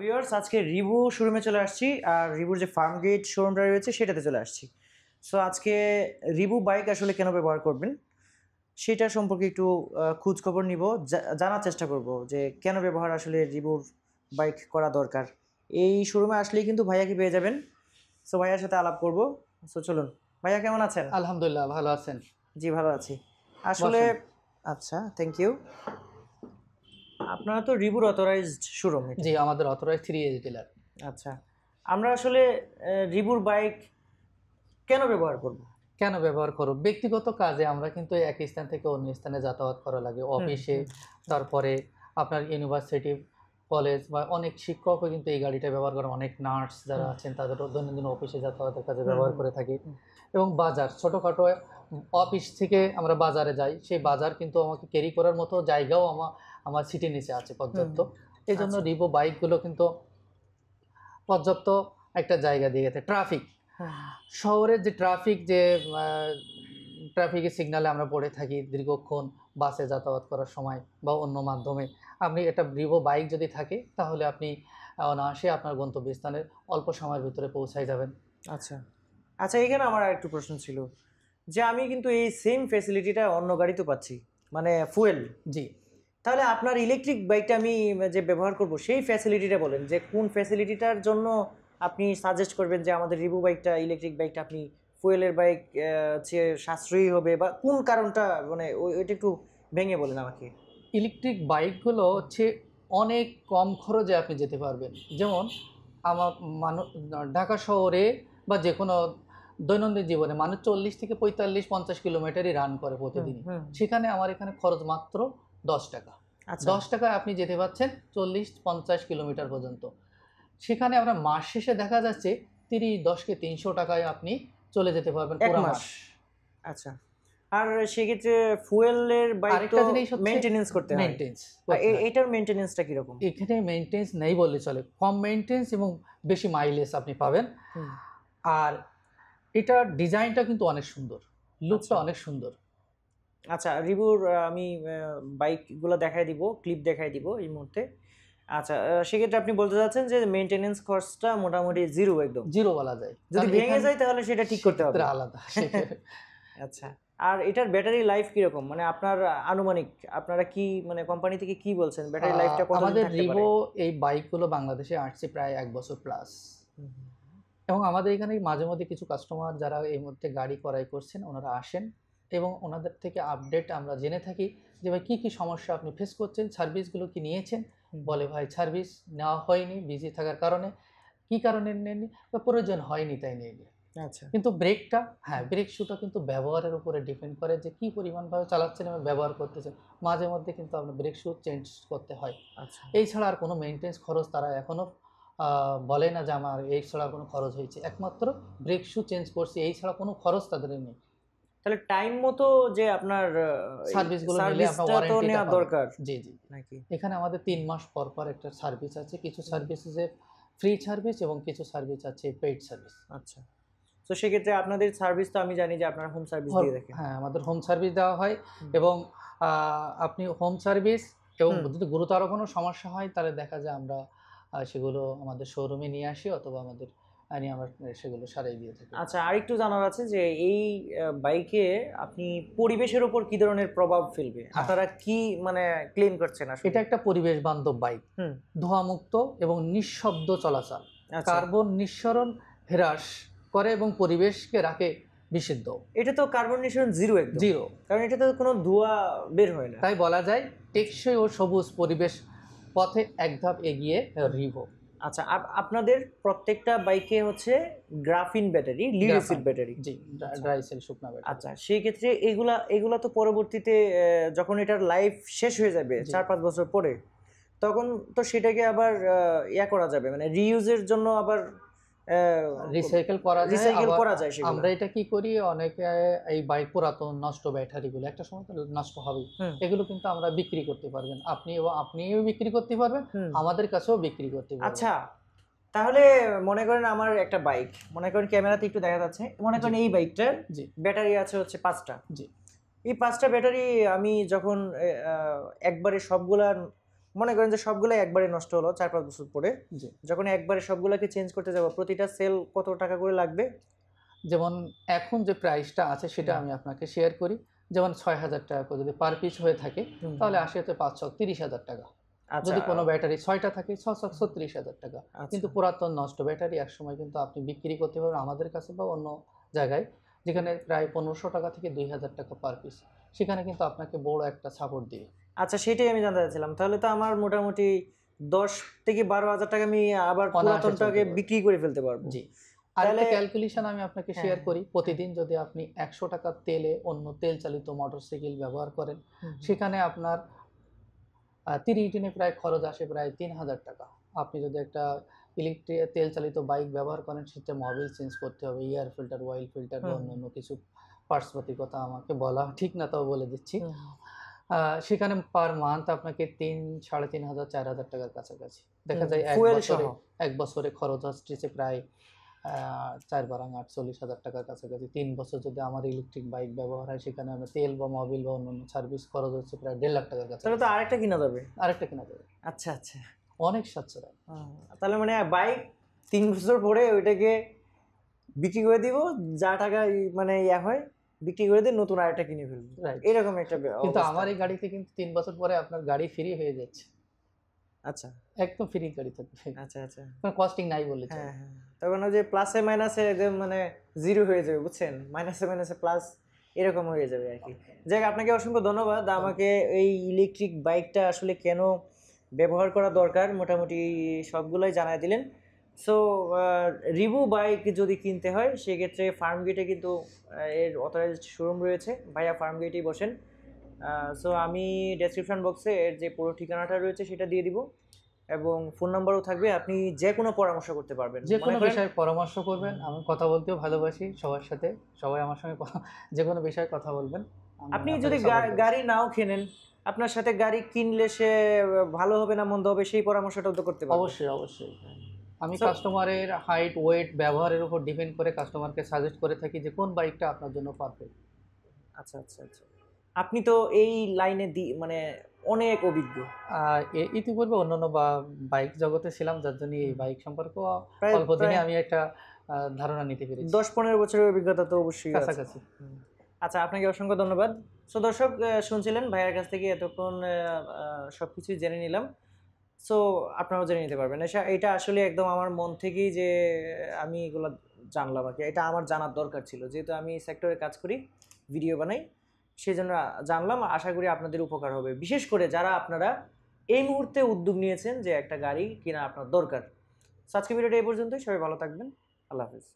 Viewers, আজকে review শোরুমে চলে আসছি আর রিভুর যে ফার্ম গেট শোরুমটা রয়েছে সেটাতে চলে আসছি। সো আজকে রিভু বাইক আসলে কেন ব্যবহার করবেন সেটা সম্পর্কে একটু খোঁজ খবর নিব, জানার চেষ্টা করব যে কেন ব্যবহার আসলে রিভুর বাইক করা দরকার। এই শোরুমে আসলেই কিন্তু ভাইয়াকে পেয়ে যাবেন। সো ভাইয়ার সাথে আলাপ করব। সো চলুন। ভাইয়া কেমন আছেন? আলহামদুলিল্লাহ, ভালো আছেন? জি ভালো আছি আসলে। আচ্ছা, থ্যাংক ইউ। আপনারা তো রিভুর অথরাইজড শোরুম? জি, আমাদের অথরাইজড 3 এজ ডিলার। আচ্ছা, আমরা আসলে রিভুর বাইক কেন ব্যবহার করব? কেন ব্যবহার করব? ব্যক্তিগত কাজে আমরা কিন্তু এক স্থান থেকে অন্য স্থানে যাতায়াত করা লাগে, অফিসে, তারপরে আপনার ইউনিভার্সিটি, কলেজ বা অনেক শিক্ষকও কিন্তু এই গাড়িটা ব্যবহার করে। অনেক নার্স যারা আছেন তাদের দৈনন্দিন অফিসে যাতায়াতের কাজে ব্যবহার করে থাকি। এবং বাজার, ছোটোখাটো অফিস থেকে আমরা বাজারে যাই, সেই বাজার কিন্তু আমাকে ক্যারি করার মতো জায়গাও আমার সিটির নিচে আছে পর্যাপ্ত। এই জন্য রিভো বাইকগুলো কিন্তু পর্যাপ্ত একটা জায়গা দিয়ে গেছে। ট্রাফিক, শহরের যে ট্রাফিকের সিগনালে আমরা পড়ে থাকি দীর্ঘক্ষণ বাসে যাতায়াত করার সময় বা অন্য মাধ্যমে, আপনি একটা রিভো বাইক যদি থাকে তাহলে আপনি অনায়াসে আপনার গন্তব্যস্থানে অল্প সময়ের ভিতরে পৌঁছায় যাবেন। আচ্ছা আচ্ছা, এখানে আমার আর একটু প্রশ্ন ছিল যে আমি কিন্তু এই সেম ফ্যাসিলিটিটা অন্য গাড়িতে পাচ্ছি, মানে ফুয়েল। জি, তাহলে আপনার ইলেকট্রিক বাইকটা আমি যে ব্যবহার করব সেই ফ্যাসিলিটিটা বলেন, যে কোন ফ্যাসিলিটিটার জন্য আপনি সাজেস্ট করবেন যে আমাদের রিভু বাইকটা, ইলেকট্রিক বাইকটা আপনি ফুয়েলের বাইক চেয়ে সাশ্রয়ী হবে, বা কোন কারণটা, মানে ওইটা একটু ভেঙে বলেন আমাকে। ইলেকট্রিক বাইকগুলো হচ্ছে অনেক কম খরচে আপনি যেতে পারবেন। যেমন আমার ঢাকা শহরে বা যে কোনো দৈনন্দিন জীবনে মানুষ 40 থেকে 45-50 কিলোমিটারই রান করে প্রতিদিনই। সেখানে আমার এখানে খরচ মাত্র 10 টাকা। 10 টাকায় আপনি যেতে পারছেন 40-50 কিলোমিটার পর্যন্ত। সেখানে আমরা মাস শেষে দেখা যাচ্ছে 10কে 300 টাকায় আপনি চলে যেতে পারবেন পুরো মাস। আচ্ছা, আর সেক্ষেত্রে ফুয়েলের বাইক তো মেইনটেনেন্স করতে হয়। এটার মেইনটেনেন্সটা কিরকম? এখানে মেইনটেনেন্স নেই বললে চলে, কম মেইনটেনেন্স এবং বেশি মাইলেজ আপনি পাবেন। আর এটার ডিজাইনটা কিন্তু অনেক সুন্দর, লুকটা অনেক সুন্দর। আচ্ছা, রিভিউর আমি বাইকগুলো দেখাই দিব, ক্লিপ দেখাই দিব এই মুহূর্তে। আচ্ছা, সেক্ষেত্রে আপনি বলতে চাচ্ছেন যে মেইনটেনেন্স খরচটা মোটামুটি জিরো, একদম জিরো বলা যায়। যদি ভেঙে যায় তাহলে সেটা ঠিক করতে হবে, আলাদা। আচ্ছা, আর এটার ব্যাটারি লাইফ কিরকম, মানে আপনার আনুমানিক, আপনারা কি মানে কোম্পানি থেকে কি বলছেন ব্যাটারি লাইফটা কত? আমাদের রিভো এই বাইকগুলো বাংলাদেশে আসছে প্রায় 1 বছর প্লাস। এবং আমাদের এখানে মাঝে মধ্যে কিছু কাস্টমার যারা এই মধ্যে গাড়ি ক্রয় করছেন ওনারা আসেন এবং ওনাদের থেকে আপডেট আমরা জেনে থাকি যে ভাই কী কী সমস্যা আপনি ফেস করছেন, সার্ভিসগুলো কি নিয়েছেন। বলে ভাই সার্ভিস নেওয়া হয়নি, বিজি থাকার কারণে, কি কারণে নেননি বা প্রয়োজন হয়নি তাই নেয়নি। আচ্ছা, কিন্তু ব্রেকটা, ব্রেক শুটা কিন্তু ব্যবহারের উপরে ডিপেন্ড করে যে কী পরিমাণভাবে চালাচ্ছেন এবং ব্যবহার করতেছেন। মাঝে মধ্যে কিন্তু আপনার ব্রেক শু চেঞ্জ করতে হয়। আচ্ছা, এই ছাড়া আর কোনো মেনটেন্স খরচ তারা এখনও বলে না যে আমার এই ছাড়া কোনো খরচ হয়েছে। একমাত্র ব্রেক শু চেঞ্জ করছি, এই ছাড়া কোনো খরচ তাদের নেই। তাহলে টাইম মতো যে আপনার সার্ভিসগুলো নিলে আপনার ওয়ারেন্টিটা দরকার। জি জি, নাকি এখানে আমাদের 3 মাস পর পর একটা সার্ভিস আছে। কিছু সার্ভিস আছে ফ্রি সার্ভিস এবং কিছু সার্ভিস আছে পেইড সার্ভিস। আচ্ছা, তো সেক্ষেত্রে আপনাদের সার্ভিস তো আমি জানি যে আপনারা হোম সার্ভিস দিয়ে দেখেন। হ্যাঁ, আমাদের হোম সার্ভিস দেওয়া হয় এবং আপনি হোম সার্ভিস এবং যদি গুরুতর কোনো সমস্যা হয় তাহলে দেখা যায় আমরা সেগুলো আমাদের শোরুমে নিয়ে আসি অথবা আমাদের আমরা সেগুলো সারাই দিয়ে থাকি। আচ্ছা, আরেকটু জানার আছে যে এই বাইকে আপনি পরিবেশের উপর কি ধরনের প্রভাব ফেলবে, আপনারা কি মানে ক্লেম করছেন আসলে? এটা একটা পরিবেশ বান্ধব বাইক, ধোঁয়ামুক্ত এবং নিঃশব্দ চলাচল, কার্বন নিঃসরণ হ্রাস করে এবং পরিবেশকে রাখে বিশুদ্ধ। এটা তো কার্বন নিঃসরণ জিরো, একদম জিরো, কারণ এটা তো কোনো ধোঁয়া বের হয় না। তাই বলা যায় টেকসই ও সবুজ পরিবেশ পথে এক ধাপ এগিয়ে রিভো। আচ্ছা, আপনাদের প্রত্যেকটা বাইকে হচ্ছে graphene battery, lead acid battery? জি, ড্রাই সেল শুকনা ব্যাটারি। আচ্ছা, সেই ক্ষেত্রে এগুলা তো পরবর্তীতে যখন এটার লাইফ শেষ হয়ে যাবে 4-5 বছর পরে, তখন তো সেটাকে আবার করা যাবে, মানে রিইউজের জন্য আবার রিসাইকেল করা যায়। আমরা এটা কি করি, অনেকে এই বাইক পুরাতন নষ্ট ব্যাটারিগুলো একটা সময় তো নষ্ট হবে, এগুলো কিন্তু আমরা বিক্রি করতে পারবেন, আপনিও বিক্রি করতে পারবেন, আমাদের কাছেও বিক্রি করতে পারবেন। আচ্ছা, তাহলে মনে করেন আমার একটা বাইক, মনে করেন ক্যামেরাতে একটু দেখা যাচ্ছে, মনে করেন এই বাইকটার ব্যাটারি আছে হচ্ছে 5টা। জি, এই 5টা ব্যাটারি আমি যখন একবারে সবগুলা মনে করেন যে সবগুলো একবারে নষ্ট হলো 4-5 বছর পরে, জি। যখন একবারে সবগুলোকে চেঞ্জ করতে যাব প্রতিটা সেল কত টাকা করে লাগবে? যেমন এখন যে প্রাইসটা আছে সেটা হুম। আমি আপনাকে শেয়ার করি। যেমন ৳৬,০০০ করে যদি পার পিস হয়ে থাকে হুম, তাহলে হুম। আসে হচ্ছে ৫ ছক ৳৩০,০০০। আচ্ছা, যদি কোনো ব্যাটারি ৬টা থাকে ৬ ছক ৳৩৬,০০০। আচ্ছা। কিন্তু পুরাতন নষ্ট ব্যাটারি একসময় কিন্তু আপনি বিক্রি করতে পারবেন আমাদের কাছে বা অন্য জায়গায়, যেখানে প্রায় ৳১৫০০ থেকে ৳২,০০০ পার পিস। সেখানে কিন্তু আপনাকে বড় একটা সাপোর্ট দিবে। আচ্ছা, সেটাই আমি জানতে চাচ্ছিলাম। তাহলে তো আমার মোটামুটি ১০ থেকে ১২,০০০ টাকা আমি আবার অনায়াসে চলতে পুরাতনটাকে পারবে। বিক্রি করে ফেলতে পারবো। জি। তাহলে আরেকটা ক্যালকুলেশন আমি আপনাকে হ্যাঁ, শেয়ার করি। হ্যাঁ, হ্যাঁ। প্রতিদিন যদি আপনি ৳১০০ তেলে অন্য তেল চালিত মোটরসাইকেল ব্যবহার করেন, হুম, হুম। সেখানে আপনার ৩০ দিনে প্রায় খরচ আসে প্রায় ৳৩,০০০। আপনি যদি একটা তেল চালিত বাইক ব্যবহার করেন, সেটা মোবিল চেঞ্জ করতে হবে, এয়ার ফিল্টার, অয়েল ফিল্টার বা হুম, হুম। অন্যান্য কিছু পার্টসপাতির কথা আমাকে বলা ঠিক না, তাও বলে দিচ্ছি। হুম, হুম। সেখানে পার মান্থ আপনাকে ৩,৫০০, ৳৪,০০০ র কাছাকাছি। দেখা হুম, যায় ফুয়েল সহ। ১ বছরে খরচ আসতেছে প্রায় ৪ বারাং ৳৪৮,০০০ কাছাকাছি। ৩ বছর যদি আমার ইলেকট্রিক বাইক ব্যবহার হয়, সেখানে আমার তেল বা মোবিল বা অন্যান্য সার্ভিস খরচ হচ্ছে প্রায় ৳১,৫০,০০০ তাহলে তো কাছাকাছি। আরেকটা কিনা যাবে। আরেকটা কেনা যাবে। আচ্ছা, আচ্ছা। অনেক সাশ্রয়। তাহলে মানে বাইক ৩ বছর পরে ওইটাকে বিক্রি করে দিব। যা টাকা মানে হয় বিক্রি করে দিয়ে নতুন আরেকটা কিনে ফেলবো। রাইট। এরকম একটা কিন্তু অবস্থা আমার এই আরকি। গাড়িতে কিন্তু ৩ বছর পরে আপনার গাড়ি ফ্রি হয়ে যাচ্ছে। আচ্ছা, একদম ফ্রি গাড়ি থাকবে। আচ্ছা, আচ্ছা। কোনো কস্টিং নাই বললে চলে। হ্যাঁ, হ্যাঁ। তার মানে ওই যে প্লাসে মাইনাসে একদম মানে 0 হয়ে যাবে বুঝছেন? মাইনাসে মাইনাসে প্লাস এরকম হয়ে যাবে আরকি। যাক আপনাকে অসংখ্য ধন্যবাদ। আমাকে এই ইলেকট্রিক বাইকটা আসলে কেন ব্যবহার করা দরকার মোটামুটি সবগুলাই জানায় দিলেন। সো আ রিভু বাইক যদি কিনতে হয় সেক্ষেত্রে ফার্মগেটে কিন্তু এর অথরাইজড শোরুম রয়েছে। ভাইয়া ফার্মগেটেই বসেন। সো আমি ডেসক্রিপশন বক্সে এর যে পুরো ঠিকানাটা রয়েছে সেটা দিয়ে দিব এবং ফোন নাম্বারও থাকবে। আপনি যেকোনো পরামর্শ করতে পারবেন। মনে যেকোনো করেন বিষয়ে পরামর্শ করবেন। আমি কথা বলতেও ভালোবাসি সবার সাথে। সবাই আমার সঙ্গে যেকোনো বিষয়ে কথা বলবেন। আমি আপনি যদি আপনাকে সাপোর্ট দেব। গাড়ি নাও কেনেন, আপনার সাথে গাড়ি কিনলে সে ভালো হবে না মন্দ হবে সেই পরামর্শটাও তো করতে পারবে। অবশ্যই, অবশ্যই। আমি সো কাস্টমারের হাইট, ওয়েট, ব্যবহারের উপর ডিপেন্ড করে কাস্টমারকে সাজেস্ট করে থাকি যে কোন বাইকটা আপনার জন্য পারফেক্ট। আচ্ছা, আচ্ছা, আচ্ছা। আপনি তো এই লাইনে মানে অনেক অভিজ্ঞ। ইতিপূর্বে অন্যান্য বাইক জগতে ছিলাম, যার জন্য এই বাইক সম্পর্কেও প্রায় অল্প দিনে প্রায় আমি একটা ধারণা নিতে পেরেছি। ১০-১৫ বছরের অভিজ্ঞতা তো অবশ্যই আছে। কাছাকাছি। হুম। আচ্ছা, আপনাকে অসংখ্য ধন্যবাদ। সো দর্শক শুনছিলেন ভাইয়ার কাছ থেকে এতক্ষণ সবকিছুই জেনে নিলাম। সো আপনারাও জেনে নিতে পারবেন। এটা আসলে একদম আমার মন থেকেই যে আমি এগুলা জানলাম আরকি। এটা আমার জানার দরকার ছিল। যেহেতু আমি এই সেক্টরে কাজ করি, ভিডিও বানাই। সেজন্য জানলাম। আশা করি আপনাদের উপকার হবে। বিশেষ করে যারা আপনারা এই মুহূর্তে উদ্যোগ নিয়েছেন যে একটা গাড়ি কেনা আপনার দরকার। সো আজকের ভিডিওটা এই পর্যন্তই। সবাই ভালো থাকবেন। আল্লাহ হাফেজ।